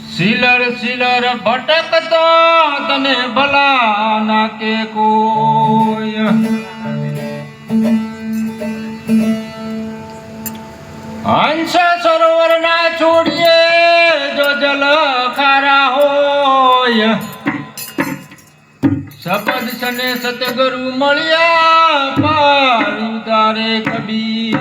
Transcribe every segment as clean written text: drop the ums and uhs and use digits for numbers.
સિલર સિલર ભટકતો તને ભલા ના કે કોઈ હંસ સરોવર ના છોડીએ જો જલ ખારા હોય શબ્દ સને સતગુરુ મળ્યા પાર તારે કબીર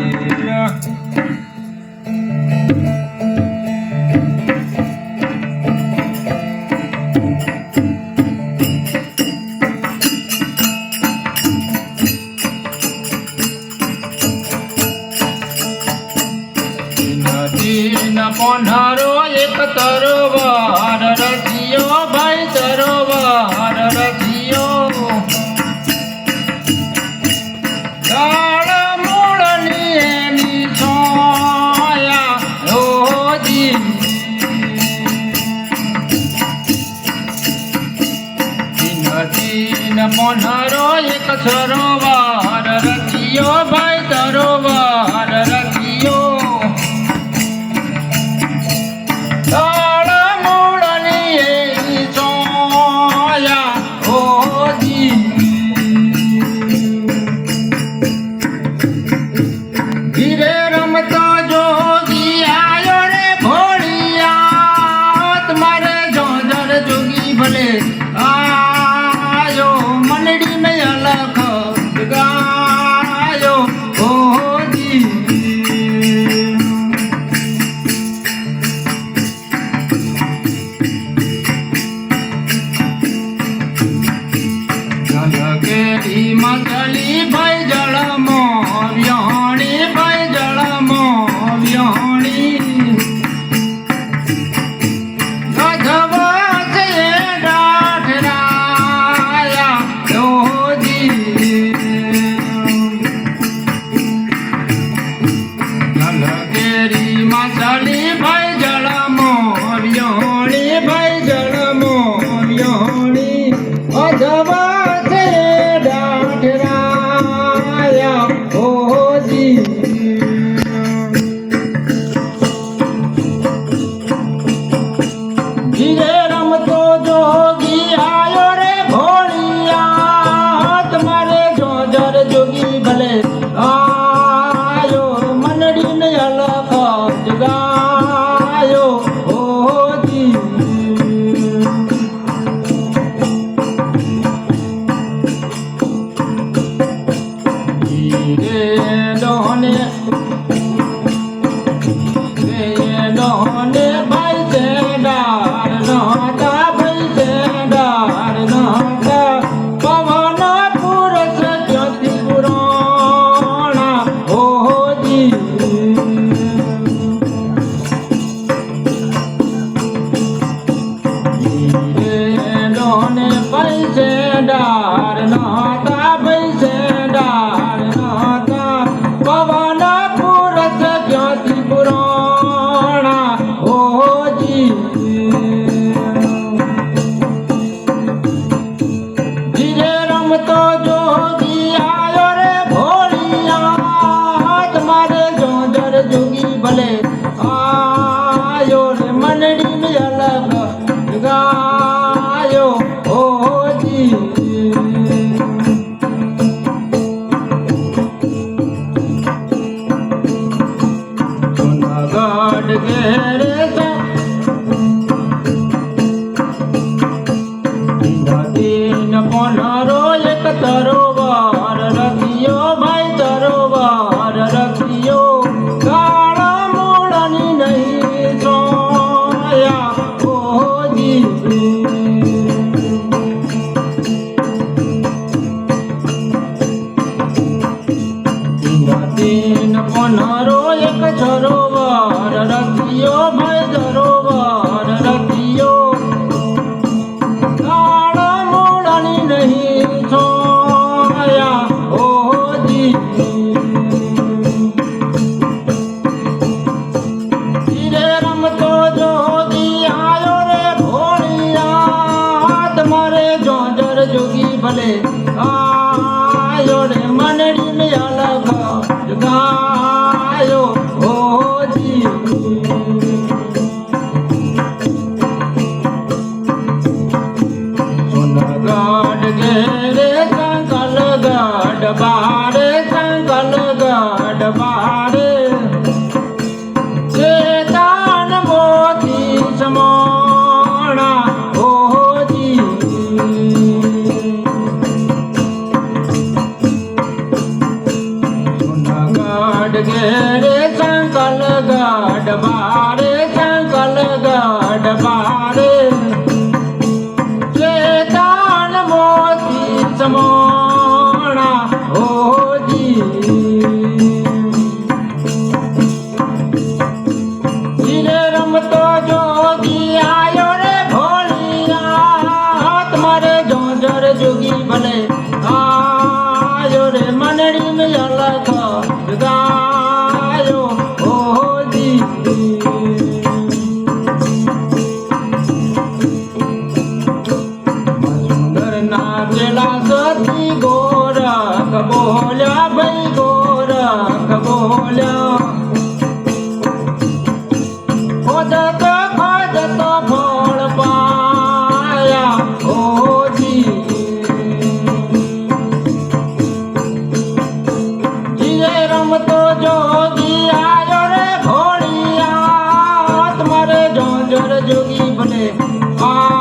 પોન્હારો એક તરવાર રચિયો ભાઈ તરવાર રચિયો ગાળ મૂળની એની છોયા ઓજી નદીન પોન્હારો એક સરોવાર રચિયો ભાઈ તરવાર રચિયો મચલી ભાઈ જળમો વ્યોણી ભાઈ જળમો વ્યોણી ગધવો છે ડાઢરાયા જોજી જલકેરી મચલી ભાઈ જળમો વ્યોણી ભાઈ જળમો વ્યોણી ગધવો તરોવાર રખિયો ભાઈ તરોવાર રખિયો ગાળ મૂળની નહીં છોયા ઓજી નદીન પોન્હારો એક સરોવાર રખિયો ભાઈ બારે સંકલ ગઢ બારે શ્વેતાન મોતી સમોણા હોજી ધીરે રમતો જોગી આયો રે ભોળિયા તમારે જોજર જોગી ભલે આયો રે મનડી મે અલગ ગાયો હોજી સુંદર નાચેલા સતી ગોરખ બોલ્યા ભાઈ ગોરખ બોલ્યા ખોદતો ખોદતો ફળ પાયા હોજી જીવે રમતો જોગી આયો રે ઘોડિયા તમારે જોજર જોગી ભલે આ